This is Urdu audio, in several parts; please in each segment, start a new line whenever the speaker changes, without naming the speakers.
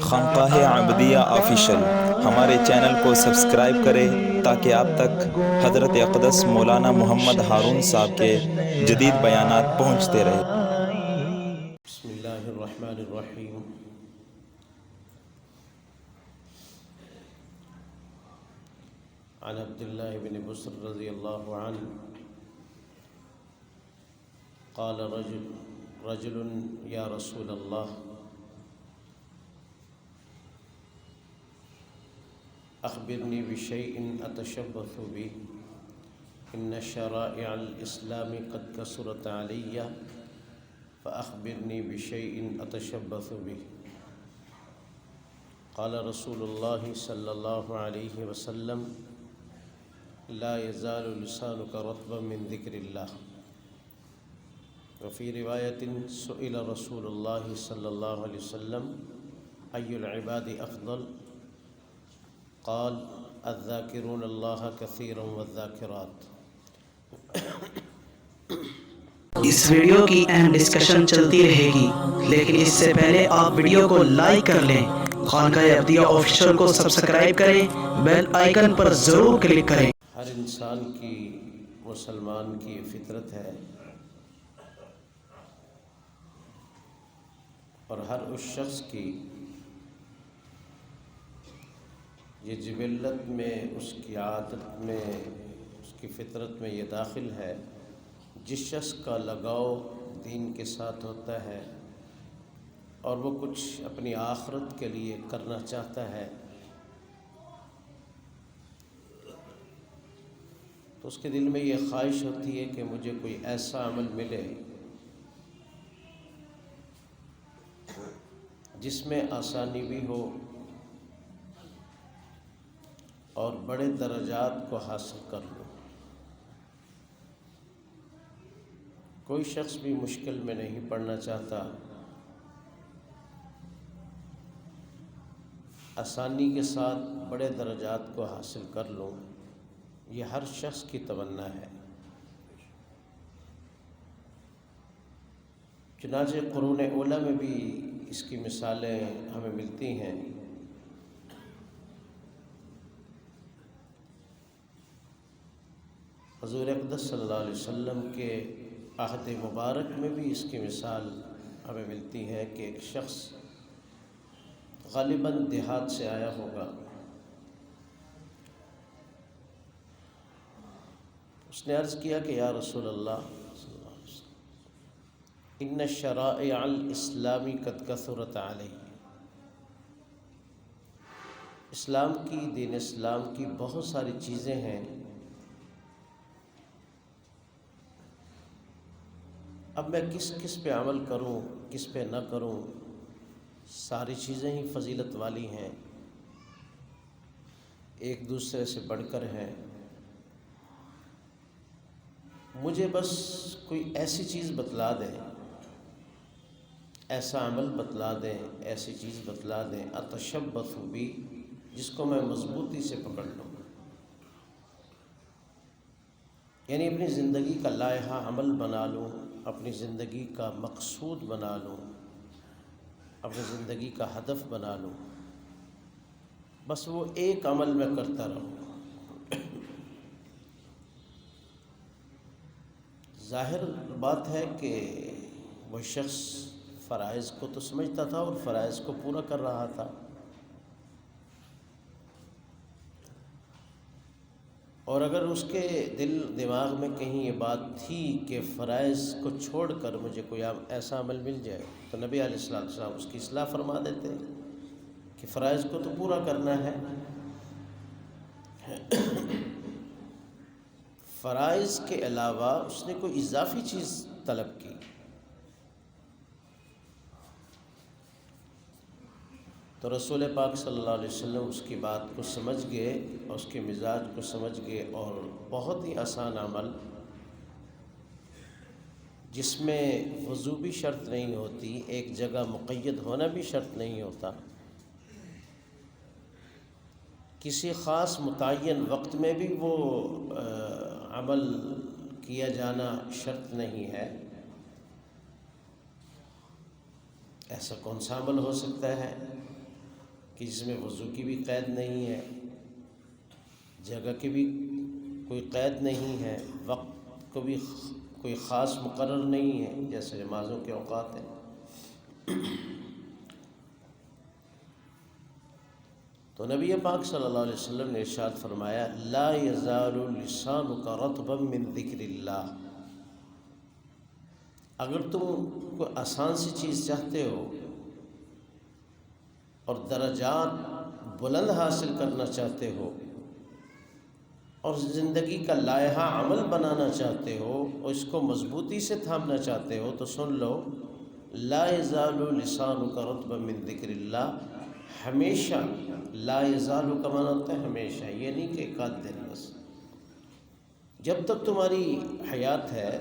خانقاہ عبدیہ آفیشل ہمارے چینل کو سبسکرائب کریں تاکہ آپ تک حضرت اقدس مولانا محمد ہارون صاحب کے جدید بیانات پہنچتے رہے۔
بسم اللہ الرحمن الرحیم۔ عن عبداللہ بن بسر رضی اللہ عنہ قال رجل یا رسول اللہ اخبرنی بشیء اتشبث به ان شرائع الاسلام قد کثرت علی فاخبرنی بشیء اتشبث به قال رسول اللہ صلی اللہ علیہ وسلم لا يزال لسانك رطبا من ذکر اللہ۔ وفي رواية سئل رسول الله صلى الله عليه وسلم أي العباد أفضل؟ قال الذاكرون الله كثيرا والذاكرات۔
اس ویڈیو کی اہم ڈسکشن چلتی رہے گی، لیکن اس سے پہلے آپ ویڈیو کو لائک کر لیں، خانقاہ عبدیہ آفیشل کو سبسکرائب کریں، بیل آئیکن پر ضرور کلک کریں۔
ہر انسان کی، مسلمان کی فطرت ہے، اور ہر اس شخص کی یہ جبلت میں، اس کی عادت میں، اس کی فطرت میں یہ داخل ہے، جس شخص کا لگاؤ دین کے ساتھ ہوتا ہے اور وہ کچھ اپنی آخرت کے لیے کرنا چاہتا ہے، تو اس کے دل میں یہ خواہش ہوتی ہے کہ مجھے کوئی ایسا عمل ملے جس میں آسانی بھی ہو اور بڑے درجات کو حاصل کر لو۔ کوئی شخص بھی مشکل میں نہیں پڑنا چاہتا، آسانی کے ساتھ بڑے درجات کو حاصل کر لوں، یہ ہر شخص کی تمنا ہے۔ چنانچہ قرون اولیٰ میں بھی اس کی مثالیں ہمیں ملتی ہیں۔ حضور اقدس صلی اللہ علیہ وسلم کے عہد مبارک میں بھی اس کی مثال ہمیں ملتی ہے کہ ایک شخص غالباً دیہات سے آیا ہوگا، اس نے عرض کیا کہ یا رسول اللہ ان شرائع الاسلام قد کثرت علی، اسلام کی، دین اسلام کی بہت ساری چیزیں ہیں، اب میں کس پہ عمل کروں، کس پہ نہ کروں، ساری چیزیں ہی فضیلت والی ہیں، ایک دوسرے سے بڑھ کر ہیں، مجھے بس کوئی ایسی چیز بتلا دیں، ایسا عمل بتلا دیں، ایسی چیز بتلا دیں اتشبث بی، جس کو میں مضبوطی سے پکڑ لوں، یعنی اپنی زندگی کا لائحہ عمل بنا لوں، اپنی زندگی کا مقصود بنا لوں، اپنی زندگی کا ہدف بنا لوں، بس وہ ایک عمل میں کرتا رہوں۔ ظاہر بات ہے کہ وہ شخص فرائض کو تو سمجھتا تھا اور فرائض کو پورا کر رہا تھا، اور اگر اس کے دل دماغ میں کہیں یہ بات تھی کہ فرائض کو چھوڑ کر مجھے کوئی ایسا عمل مل جائے تو نبی علیہ السلام اس کی اصلاح فرما دیتے کہ فرائض کو تو پورا کرنا ہے، فرائض کے علاوہ اس نے کوئی اضافی چیز طلب کی تو رسول پاک صلی اللہ علیہ وسلم اس کی بات کو سمجھ گئے اور اس کے مزاج کو سمجھ گئے، اور بہت ہی آسان عمل جس میں وضو بھی شرط نہیں ہوتی، ایک جگہ مقید ہونا بھی شرط نہیں ہوتا، کسی خاص متعین وقت میں بھی وہ عمل کیا جانا شرط نہیں ہے، ایسا کون سا عمل ہو سکتا ہے کہ جس میں وضو کی بھی قید نہیں ہے، جگہ کی بھی کوئی قید نہیں ہے، وقت کو بھی کوئی خاص مقرر نہیں ہے جیسے نمازوں کے اوقات ہیں۔ تو نبی پاک صلی اللہ علیہ وسلم نے ارشاد فرمایا لا یزال لسانک رطبا من ذکر اللہ، اگر تم کوئی آسان سی چیز چاہتے ہو اور درجات بلند حاصل کرنا چاہتے ہو اور زندگی کا لائحہ عمل بنانا چاہتے ہو اور اس کو مضبوطی سے تھامنا چاہتے ہو تو سن لو لا یزال لسانک رطبا من ذکر اللہ، ہمیشہ، لا یزال کا معنی ہوتا ہے ہمیشہ، یہ نہیں کہ ایک آدھ دن بس، جب تک تمہاری حیات ہے،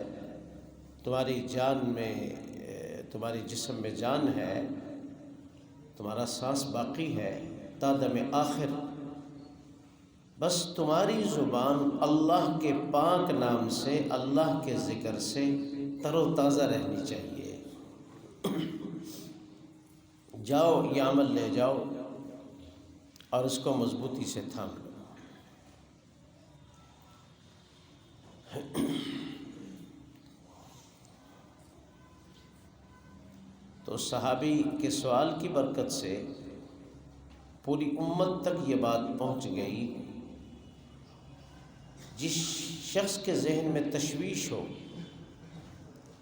تمہاری جان میں، تمہاری جسم میں جان ہے، تمہارا سانس باقی ہے تا دم آخر، بس تمہاری زبان اللہ کے پاک نام سے، اللہ کے ذکر سے تر و تازہ رہنی چاہیے۔ جاؤ یہ عمل لے جاؤ اور اس کو مضبوطی سے تھام لو۔ تو صحابی کے سوال کی برکت سے پوری امت تک یہ بات پہنچ گئی، جس شخص کے ذہن میں تشویش ہو،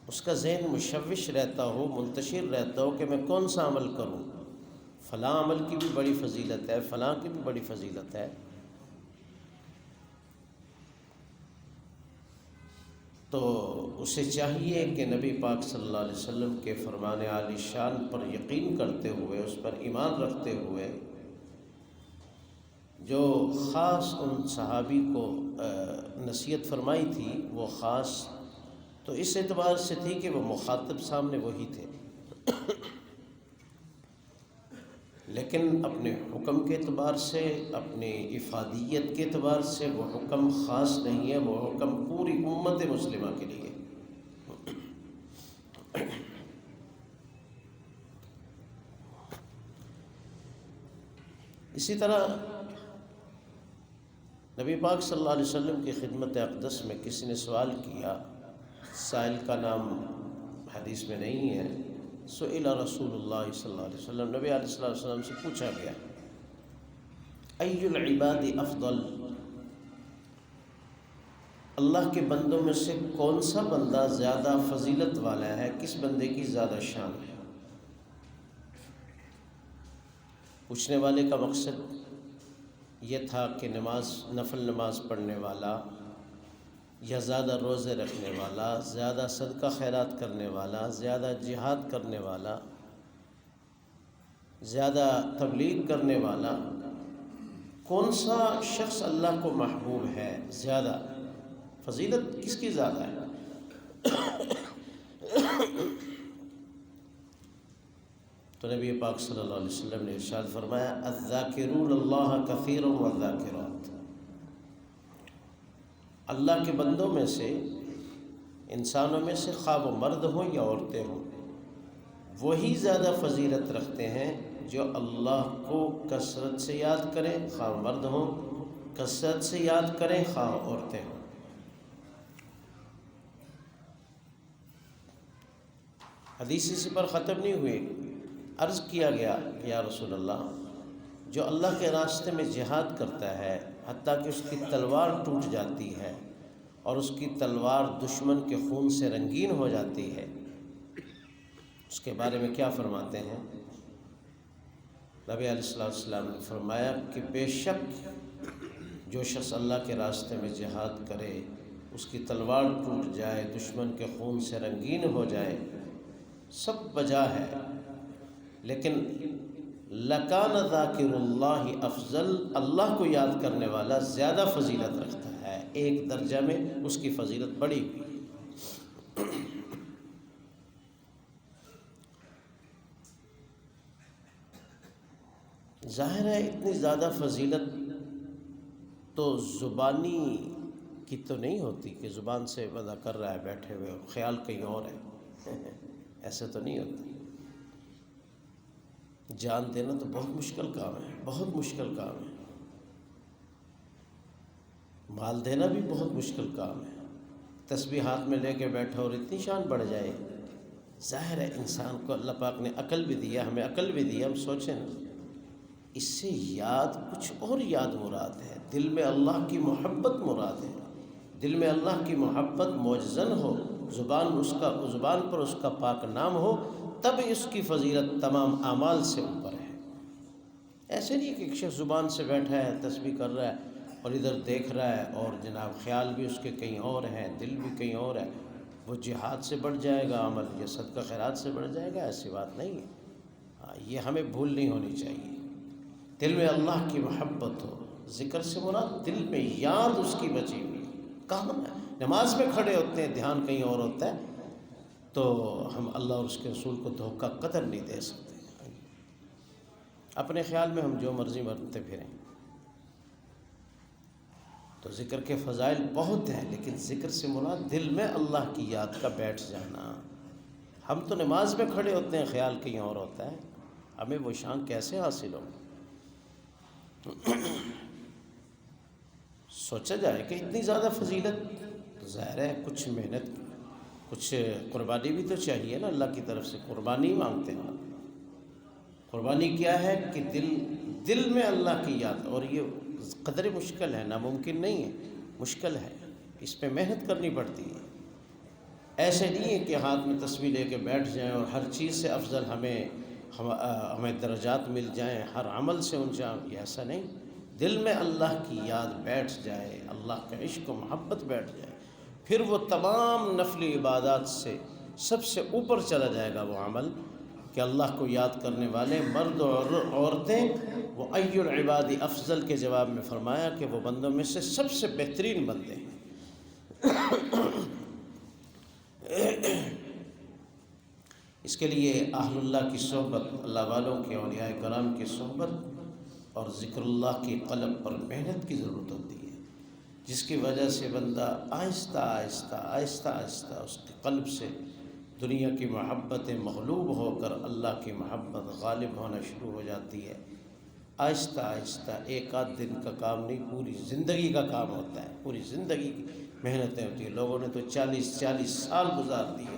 اس کا ذہن مشوش رہتا ہو، منتشر رہتا ہو کہ میں کون سا عمل کروں، فلاں عمل کی بھی بڑی فضیلت ہے، فلاں کی بھی بڑی فضیلت ہے، تو اسے چاہیے کہ نبی پاک صلی اللہ علیہ وسلم کے فرمان عالی شان پر یقین کرتے ہوئے، اس پر ایمان رکھتے ہوئے، جو خاص ان صحابی کو نصیحت فرمائی تھی وہ خاص تو اس اعتبار سے تھی کہ وہ مخاطب سامنے وہی تھے، لیکن اپنے حکم کے اعتبار سے، اپنی افادیت کے اعتبار سے وہ حکم خاص نہیں ہے، وہ حکم پوری امت مسلمہ کے لیے۔ اسی طرح نبی پاک صلی اللہ علیہ وسلم کی خدمت اقدس میں کسی نے سوال کیا، سائل کا نام حدیث میں نہیں ہے، سئل رسول اللہ صلی اللہ علیہ وسلم، نبی علیہ الصلوۃ والسلام سے پوچھا گیا ای العباد افضل، اللہ کے بندوں میں سے کون سا بندہ زیادہ فضیلت والا ہے، کس بندے کی زیادہ شان ہے؟ پوچھنے والے کا مقصد یہ تھا کہ نفل نماز پڑھنے والا یا زیادہ روزے رکھنے والا، زیادہ صدقہ خیرات کرنے والا، زیادہ جہاد کرنے والا، زیادہ تبلیغ کرنے والا، کون سا شخص اللہ کو محبوب ہے، زیادہ فضیلت کس کی زیادہ ہے؟ تو نبی پاک صلی اللہ علیہ وسلم نے ارشاد فرمایا الذاکرون اللہ کثیرا والذاکرات، اللہ کے بندوں میں سے، انسانوں میں سے، خواہ وہ مرد ہوں یا عورتیں ہوں، وہی زیادہ فضیلت رکھتے ہیں جو اللہ کو کثرت سے یاد کریں، خواہ مرد ہوں، کثرت سے یاد کریں، خواہ عورتیں ہوں۔ حدیث اسی پر ختم نہیں ہوئی، عرض کیا گیا کہ یا رسول اللہ، جو اللہ کے راستے میں جہاد کرتا ہے حتیٰ کہ اس کی تلوار ٹوٹ جاتی ہے اور اس کی تلوار دشمن کے خون سے رنگین ہو جاتی ہے، اس کے بارے میں کیا فرماتے ہیں؟ نبی علیہ السلام نے فرمایا کہ بے شک جو شخص اللہ کے راستے میں جہاد کرے، اس کی تلوار ٹوٹ جائے، دشمن کے خون سے رنگین ہو جائے، سب بجا ہے، لیکن لکان ذاکر اللہ افضل، اللہ کو یاد کرنے والا زیادہ فضیلت رکھتا ہے، ایک درجہ میں اس کی فضیلت بڑی ہوئی۔ ظاہر ہے اتنی زیادہ فضیلت تو زبانی کی تو نہیں ہوتی کہ زبان سے بندہ کر رہا ہے بیٹھے ہوئے، خیال کہیں اور ہے، ایسے تو نہیں ہوتا، جان دینا تو بہت مشکل کام ہے، بہت مشکل کام ہے، مال دینا بھی بہت مشکل کام ہے۔ تسبیح ہاتھ میں لے کے بیٹھا اور اتنی شان بڑھ جائے، ظاہر ہے انسان کو اللہ پاک نے عقل بھی دیا، ہمیں عقل بھی دیا، ہم سوچیں نا، اس سے یاد کچھ اور یاد مراد ہے، دل میں اللہ کی محبت مراد ہے، دل میں اللہ کی محبت معجزن ہو، زبان پر اس کا پاک نام ہو، تب اس کی فضیلت تمام اعمال سے اوپر ہے۔ ایسے نہیں کہ ایک شخص زبان سے بیٹھا ہے، تسبیح کر رہا ہے اور ادھر دیکھ رہا ہے اور جناب خیال بھی اس کے کہیں اور ہیں، دل بھی کہیں اور ہے، وہ جہاد سے بڑھ جائے گا عمل یا صدقہ خیرات سے بڑھ جائے گا، ایسی بات نہیں ہے۔ ہاں، یہ ہمیں بھول نہیں ہونی چاہیے، دل میں اللہ کی محبت ہو، ذکر سے مراد دل میں یاد اس کی بچی ہوئی، کہاں نماز میں کھڑے ہوتے ہیں دھیان کہیں اور ہوتا ہے، تو ہم اللہ اور اس کے رسول کو دھوکہ قدر نہیں دے سکتے۔ اپنے خیال میں ہم جو مرضی مرتے پھریں، تو ذکر کے فضائل بہت ہیں، لیکن ذکر سے مراد دل میں اللہ کی یاد کا بیٹھ جانا۔ ہم تو نماز میں کھڑے ہوتے ہیں، خیال کہیں اور ہوتا ہے، ہمیں وہ شان کیسے حاصل ہو؟ سوچا جائے کہ اتنی زیادہ فضیلت، تو ظاہر ہے کچھ محنت، کچھ قربانی بھی تو چاہیے نا، اللہ کی طرف سے قربانی مانگتے ہیں۔ قربانی کیا ہے کہ دل میں اللہ کی یاد، اور یہ قدر مشکل ہے، ناممکن نہیں ہے، مشکل ہے، اس پہ محنت کرنی پڑتی ہے۔ ایسے نہیں ہے کہ ہاتھ میں تسبیح لے کے بیٹھ جائیں اور ہر چیز سے افضل ہمیں درجات مل جائیں، ہر عمل سے اونچا، یہ ایسا نہیں۔ دل میں اللہ کی یاد بیٹھ جائے، اللہ کا عشق و محبت بیٹھ جائے، پھر وہ تمام نفلی عبادات سے سب سے اوپر چلا جائے گا وہ عمل، کہ اللہ کو یاد کرنے والے مرد اور عورتیں، وہ ای العباد افضل کے جواب میں فرمایا کہ وہ بندوں میں سے سب سے بہترین بندے ہیں۔ اس کے لیے اہل اللہ کی صحبت، اللہ والوں کے، اولیاء کرام کی صحبت اور ذکر اللہ کی قلب پر محنت کی ضرورت ہوتی ہے، جس کی وجہ سے بندہ آہستہ آہستہ آہستہ آہستہ اس کے قلب سے دنیا کی محبتیں مغلوب ہو کر اللہ کی محبت غالب ہونا شروع ہو جاتی ہے۔ آہستہ آہستہ، ایک آدھ دن کا کام نہیں، پوری زندگی کا کام ہوتا ہے، پوری زندگی کی محنتیں ہوتی ہیں۔ لوگوں نے تو 40 سال گزار دیے،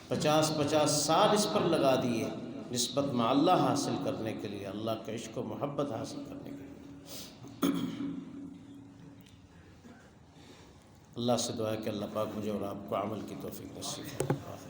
50 سال اس پر لگا دیے، نسبت مع اللہ حاصل کرنے کے لیے، اللہ کے عشق و محبت حاصل کرنے کے لیے۔ اللہ سے دعا ہے کہ اللہ پاک مجھے اور آپ کو عمل کی توفیق نصیب فرمائے۔